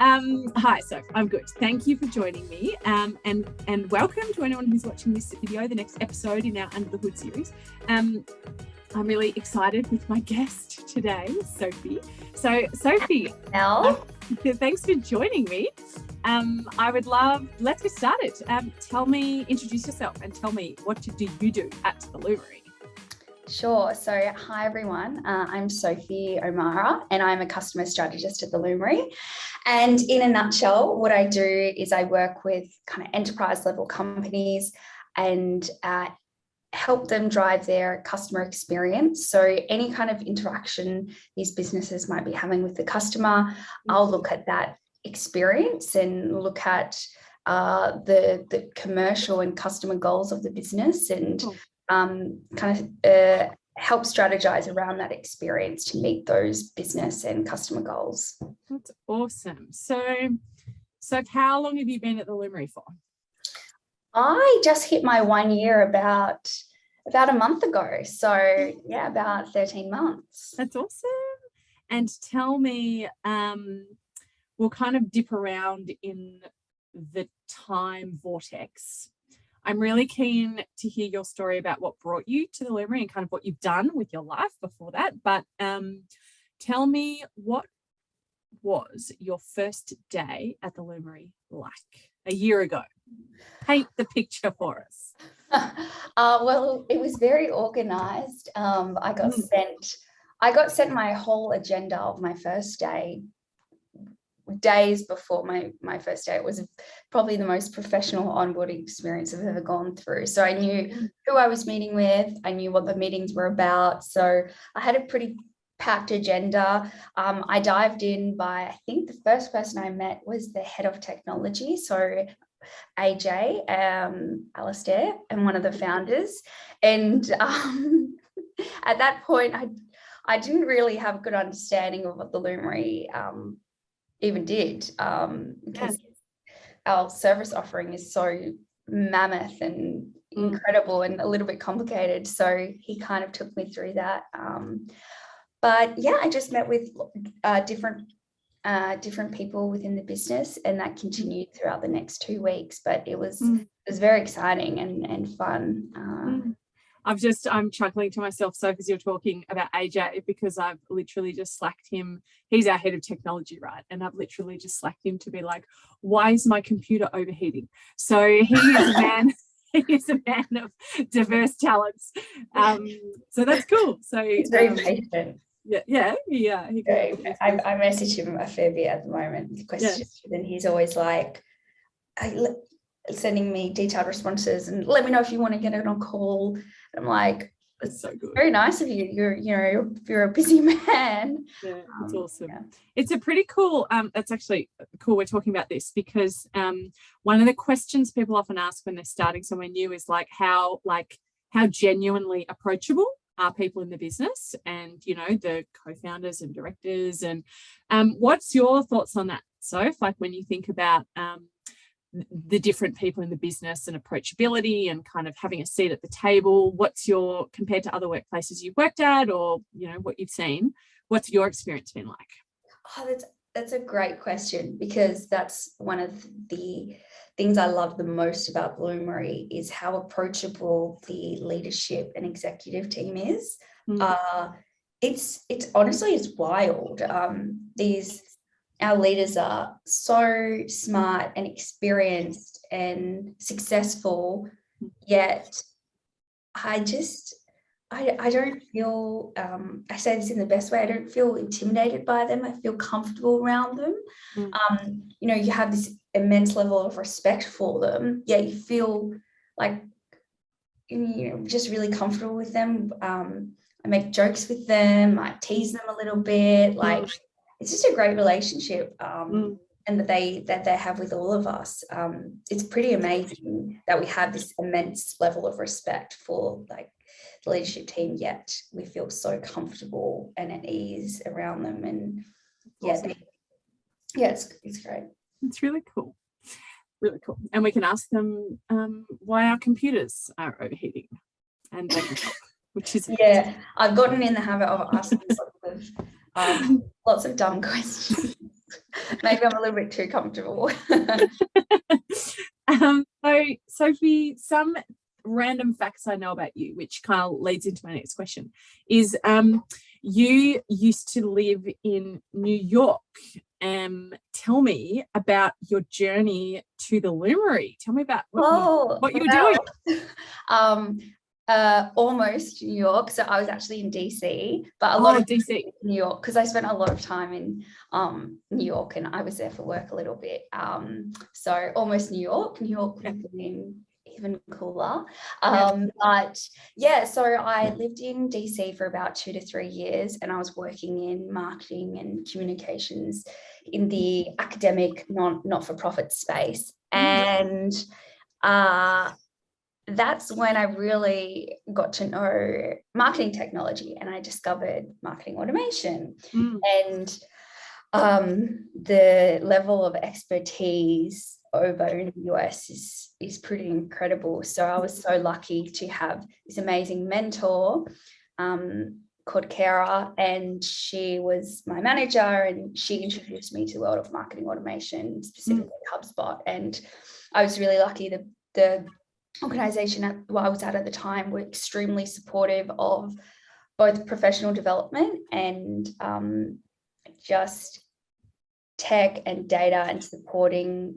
Hi, Soph. I'm good. Thank you for joining me. And welcome to anyone who's watching this video, the next episode in our Under the Hood series. I'm really excited with my guest today, Sofie. So, Sofie, thanks for joining me. Let's get started. Introduce yourself and tell me, what do you do at the Lumery? Sure. So, hi everyone. I'm Sofie O'Mara and I'm a Customer Strategist at the Lumery. And in a nutshell, what I do is I work with kind of enterprise level companies and help them drive their customer experience. So any kind of interaction these businesses might be having with the customer, I'll look at that experience and look at the commercial and customer goals of the business and help strategize around that experience to meet those business and customer goals. That's awesome. So how long have you been at the Lumery for? I just hit my 1 year about a month ago. So yeah, about 13 months. That's awesome. And tell me, we'll kind of dip around in the time vortex. I'm really keen to hear your story about what brought you to the Lumery and kind of what you've done with your life before that. But tell me, what was your first day at the Lumery like a year ago? Paint the picture for us. Well, it was very organized. I got sent my whole agenda of my first day days before my first day. It was probably the most professional onboarding experience I've ever gone through. So I knew who I was meeting with. I knew what the meetings were about. So I had a pretty packed agenda. I dived in by, I think the first person I met was the head of technology. So AJ, Alistair, and one of the founders. And at that point, I didn't really have a good understanding of what the Lumery even did, because our service offering is so mammoth and incredible and a little bit complicated. So he kind of took me through that. But yeah, I just met with different people within the business, and that continued throughout the next 2 weeks. But it was very exciting and fun. I'm chuckling to myself, Soph, as you're talking about AJ, because I've literally just slacked him. He's our head of technology, right? And I've literally just slacked him to be like, why is my computer overheating? So he is a man. He is a man of diverse talents. So that's cool. So he's very patient. Yeah. I message him a fair bit at the moment with questions, and he's always like sending me detailed responses and let me know if you want to get it on call. And I'm like, it's so good. Very nice of you. You're a busy man. Yeah, it's awesome. Yeah. It's a pretty cool. That's actually cool. We're talking about this because one of the questions people often ask when they're starting somewhere new is how genuinely approachable are people in the business, and the co-founders and directors, and what's your thoughts on that, Soph? Like when you think about the different people in the business and approachability and kind of having a seat at the table, compared to other workplaces you've worked at, or what you've seen, what's your experience been like? Oh, that's a great question, because that's one of the things I love the most about Lumery is how approachable the leadership and executive team is. It's honestly, it's wild. Our leaders are so smart and experienced and successful, yet I don't feel, I say this in the best way, I don't feel intimidated by them. I feel comfortable around them. You have this immense level of respect for them, yet you feel like, just really comfortable with them. I make jokes with them, I tease them a little bit, it's just a great relationship, and that they have with all of us. It's pretty amazing that we have this immense level of respect for the leadership team, yet we feel so comfortable and at ease around them. And awesome. It's great. It's really cool. Really cool. And we can ask them why our computers are overheating, and they can help, which is I've gotten in the habit of asking lots of dumb questions. Maybe I'm a little bit too comfortable. So Sophie, some random facts I know about you, which kind of leads into my next question, is you used to live in New York. Tell me about your journey to the Lumery. Tell me about what you were doing. Almost New York. So I was actually in DC, but a lot of DC, New York, because I spent a lot of time in New York, and I was there for work a little bit. So almost New York. New York would have been even cooler. But yeah, so I lived in DC for about 2 to 3 years, and I was working in marketing and communications in the academic not-for-profit space. And that's when I really got to know marketing technology, and I discovered marketing automation. And the level of expertise over in the US is pretty incredible. So I was so lucky to have this amazing mentor called Kara, and she was my manager, and she introduced me to the world of marketing automation, specifically HubSpot. And I was really lucky that the organization I was at the time were extremely supportive of both professional development and just tech and data, and supporting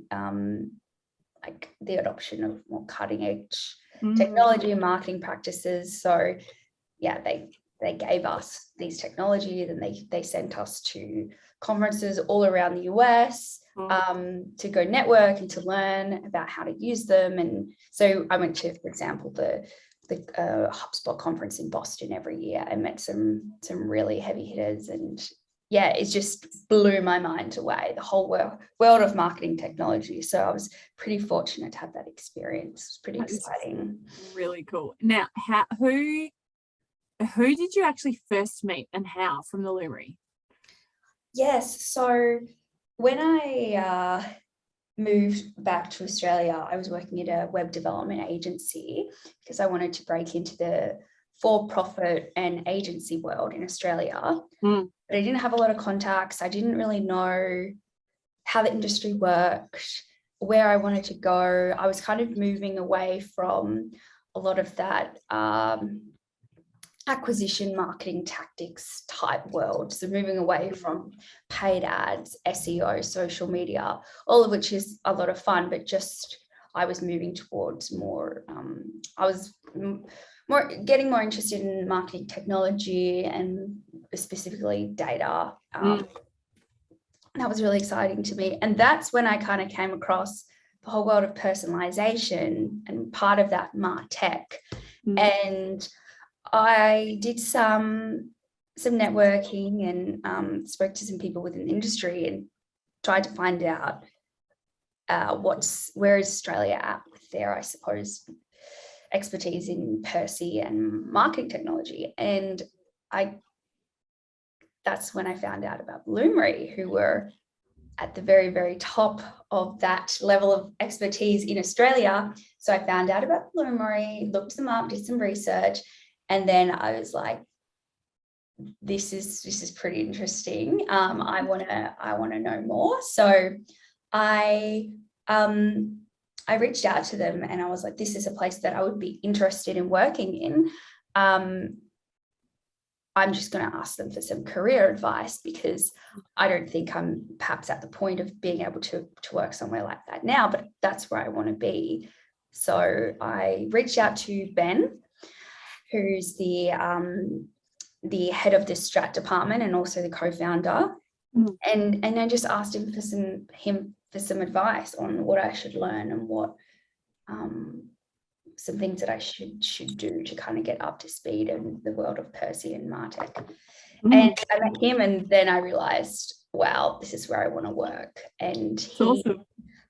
like the adoption of more cutting edge technology and marketing practices. So yeah, they gave us these technologies, and they sent us to conferences all around the US to go network and to learn about how to use them. And so I went to, for example, the HubSpot conference in Boston every year, and met some really heavy hitters. And yeah, it just blew my mind away, the whole world of marketing technology. So I was pretty fortunate to have that experience. It was pretty exciting. Really cool. Now, who did you actually first meet, and how, from the Lumery? Yes, so when I moved back to Australia, I was working at a web development agency because I wanted to break into the for-profit and agency world in Australia. But I didn't have a lot of contacts. I didn't really know how the industry worked, where I wanted to go. I was kind of moving away from a lot of that acquisition marketing tactics type world. So moving away from paid ads, SEO, social media, all of which is a lot of fun, but just I was moving towards more, I was getting more interested in marketing technology, and specifically data. That was really exciting to me. And that's when I kind of came across the whole world of personalization, and part of that MarTech. And I did some networking, and spoke to some people within the industry, and tried to find out where is Australia at with their, I suppose, expertise in Percy and marketing technology. And that's when I found out about Lumery, who were at the very, very top of that level of expertise in Australia. So I found out about Lumery, looked them up, did some research, and then I was like, this is pretty interesting. I want to know more. So I reached out to them, and I was like, this is a place that I would be interested in working in. I'm just going to ask them for some career advice, because I don't think I'm perhaps at the point of being able to work somewhere like that now, but that's where I want to be. So I reached out to Ben, who's the head of the strat department and also the co-founder. And I just asked him for some advice on what I should learn, and what some things that I should do to kind of get up to speed in the world of Percy and MarTech. And I met him, and then I realized, wow, this is where I want to work. And he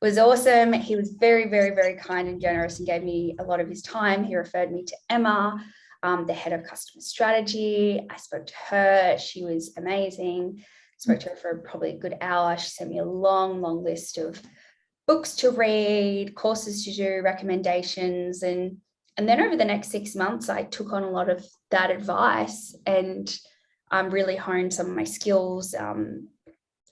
was awesome. He was very, very, very kind and generous, and gave me a lot of his time. He referred me to Emma, the head of customer strategy. I spoke to her. She was amazing. Spoke to her for probably a good hour. She sent me a long, long list of books to read, courses to do, recommendations. And then over the next 6 months, I took on a lot of that advice, and really honed some of my skills.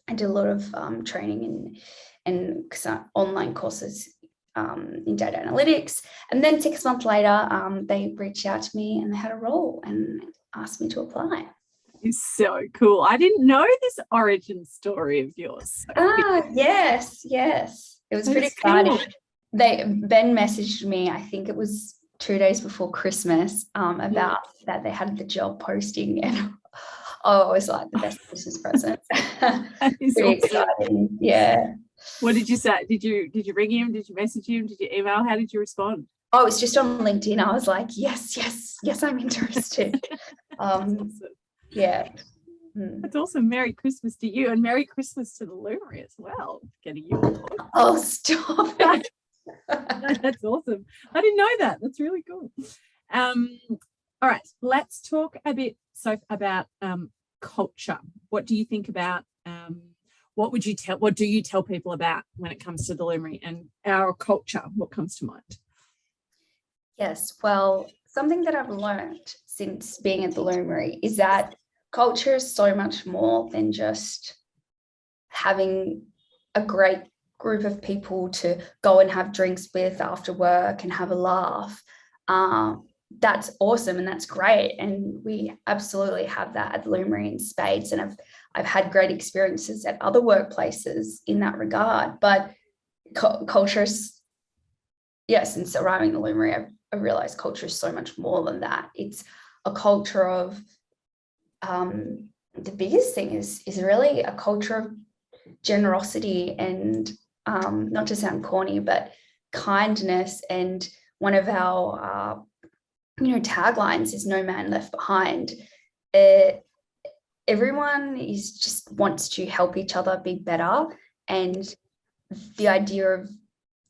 I did a lot of training and online courses in data analytics. And then 6 months later, they reached out to me and they had a role and asked me to apply. It's so cool. I didn't know this origin story of yours. Yes. It was pretty exciting. Cool. Ben messaged me, I think it was 2 days before Christmas, about that they had the job posting, and it was like the best Christmas present. That is pretty awesome. exciting. Yeah. What did you say? Did you ring him? Did you message him? Did you email? How did you respond? Oh, it's just on LinkedIn. I was like, yes, I'm interested. Awesome. Yeah. That's awesome. Merry Christmas to you, and Merry Christmas to the Lumery as well. Getting you. Oh, stop it. That's awesome. I didn't know that. That's really cool. All right, let's talk a bit, Soph, about culture. What do you think about what do you tell people about when it comes to the Lumery and our culture? What comes to mind? Yes, well, something that I've learned since being at the Lumery is that culture is so much more than just having a great group of people to go and have drinks with after work and have a laugh. That's awesome and that's great, and we absolutely have that at the Lumery in spades, and I've had great experiences at other workplaces in that regard. But culture is, since arriving at the Lumery, I've realized culture is so much more than that. It's a culture of the biggest thing is really a culture of generosity and not to sound corny, but kindness. And one of our taglines is "No man left behind." Everyone is just wants to help each other be better, and the idea of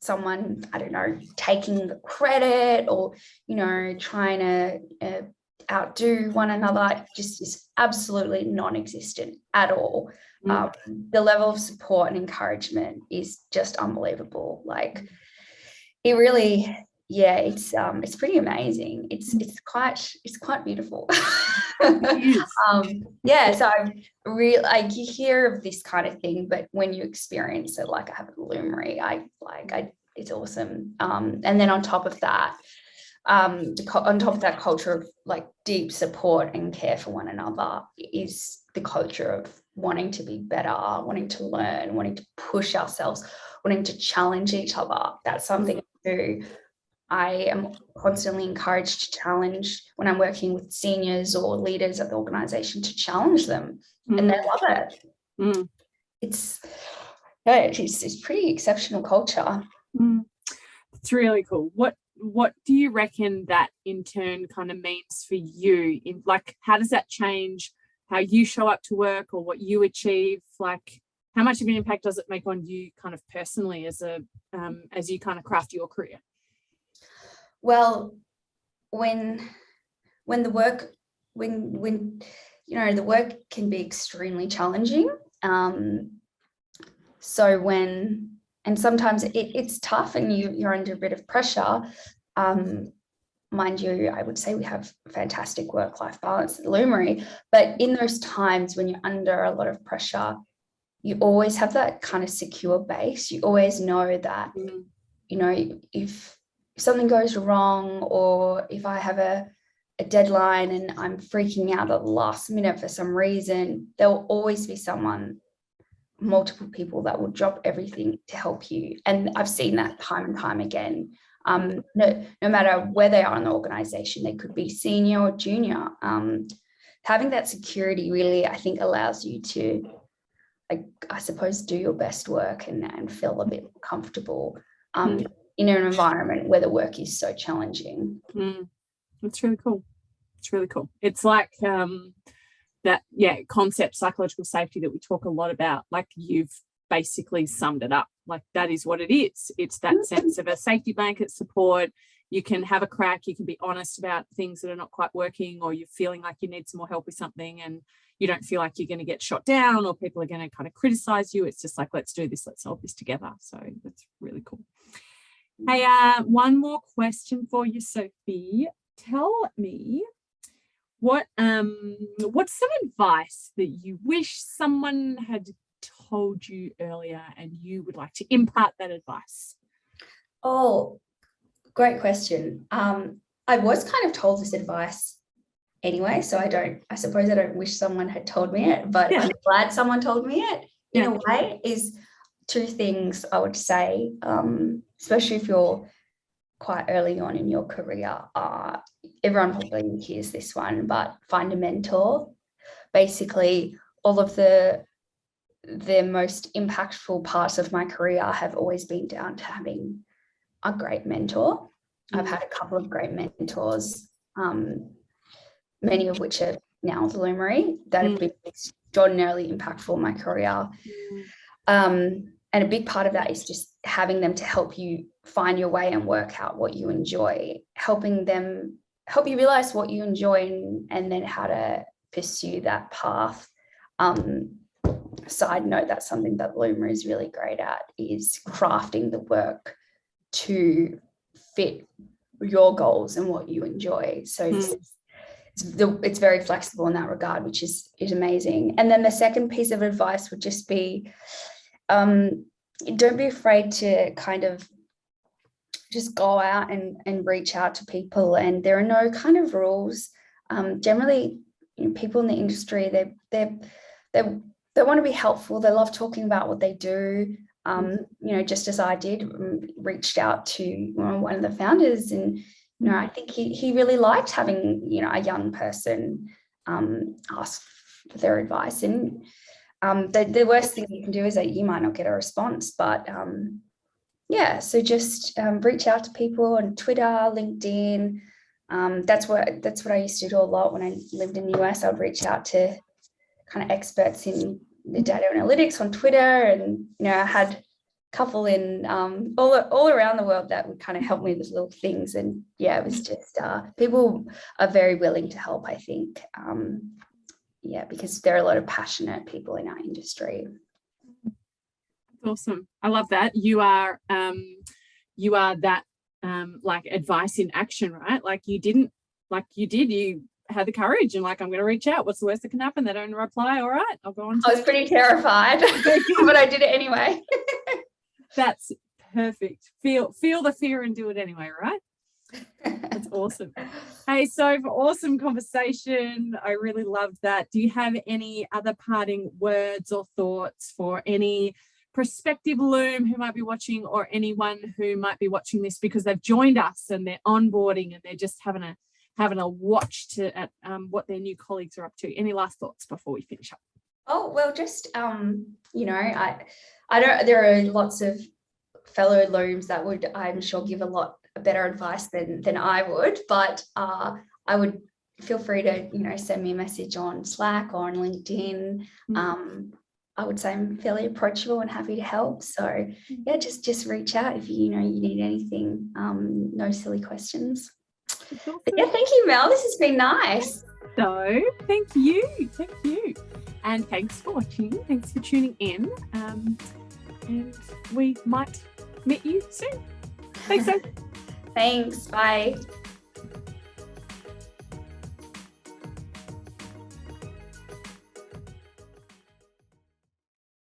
someone, I don't know, taking the credit or trying to outdo one another just is absolutely non-existent at all. The level of support and encouragement is just unbelievable. Like, it really, it's pretty amazing. It's quite beautiful. So I really you hear of this kind of thing, but when you experience it, like I have at Lumery, it's awesome. And then on top of that, culture of like deep support and care for one another is the culture of wanting to be better, wanting to learn, wanting to push ourselves, wanting to challenge each other. That's something I do. I am constantly encouraged to challenge when I'm working with seniors or leaders at the organization, to challenge them, and they love it. It's pretty exceptional culture. It's really cool. What do you reckon that in turn kind of means for you? In like, how does that change how you show up to work or what you achieve? Like, how much of an impact does it make on you kind of personally as you kind of craft your career? Well, when the work the work can be extremely challenging. And sometimes it's tough and you're under a bit of pressure. Mind you, I would say we have fantastic work-life balance at Lumery, but in those times when you're under a lot of pressure, you always have that kind of secure base. You always know that, if something goes wrong, or if I have a deadline and I'm freaking out at the last minute for some reason, there will always be multiple people that will drop everything to help you. And I've seen that time and time again. No matter where they are in the organization, they could be senior or junior. Having that security really, I think, allows you to, I suppose, do your best work and feel a bit comfortable in an environment where the work is so challenging. That's really cool. It's really cool. It's like that concept, psychological safety, that we talk a lot about. Like, you've basically summed it up. Like, that is what it is. It's that sense of a safety blanket, support. You can have a crack, you can be honest about things that are not quite working, or you're feeling like you need some more help with something and you don't feel like you're going to get shot down or people are going to kind of criticize you. It's just like, let's do this, let's solve this together. So that's really cool. Hey, one more question for you, Sofie. Tell me, what's some advice that you wish someone had told you earlier and you would like to impart that advice? Oh, great question. I was kind of told this advice anyway, so I suppose I don't wish someone had told me it, but I'm glad someone told me it in a way. Is two things I would say, especially if you're quite early on in your career. Everyone probably hears this one, but find a mentor. Basically, all of the most impactful parts of my career have always been down to having a great mentor. I've had a couple of great mentors, many of which are now at Lumery, that have been extraordinarily impactful in my career. And a big part of that is just having them to help you find your way and work out what you enjoy, help you realize what you enjoy and then how to pursue that path. Side note, that's something that Lumery is really great at, is crafting the work to fit your goals and what you enjoy. So it's very flexible in that regard, which is amazing. And then the second piece of advice would just be, don't be afraid to kind of just go out and reach out to people. And there are no kind of rules. Generally, people in the industry, they want to be helpful. They love talking about what they do. Just as I did, reached out to one of the founders, and I think he really liked having a young person ask for their advice. And the worst thing you can do is that you might not get a response, but so just reach out to people on Twitter, LinkedIn. That's what I used to do a lot when I lived in the US. I would reach out to kind of experts in the data analytics on Twitter, and I had a couple in all around the world that would kind of help me with little things. And it was just people are very willing to help, I think. Because there are a lot of passionate people in our industry. Awesome. I love that. You are that like advice in action, right? Like you had the courage and I'm going to reach out. What's the worst that can happen? They don't reply. All right, I'll go on. I was pretty terrified, but I did it anyway. That's perfect. Feel the fear and do it anyway, right? That's awesome. Hey, so for awesome conversation. I really loved that. Do you have any other parting words or thoughts for any prospective Loom who might be watching, or anyone who might be watching this because they've joined us and they're onboarding and they're just having a watch at what their new colleagues are up to? Any last thoughts before we finish up? Oh, well, just I don't. There are lots of fellow Looms that would, I'm sure, give a lot better advice than I would, but I would feel free to send me a message on Slack or on LinkedIn. I would say I'm fairly approachable and happy to help. So just reach out if you need anything. No silly questions. Awesome. But thank you, Mel. This has been nice. So thank you, and thanks for watching. Thanks for tuning in. And we might meet you soon. Thanks. Thanks. Bye.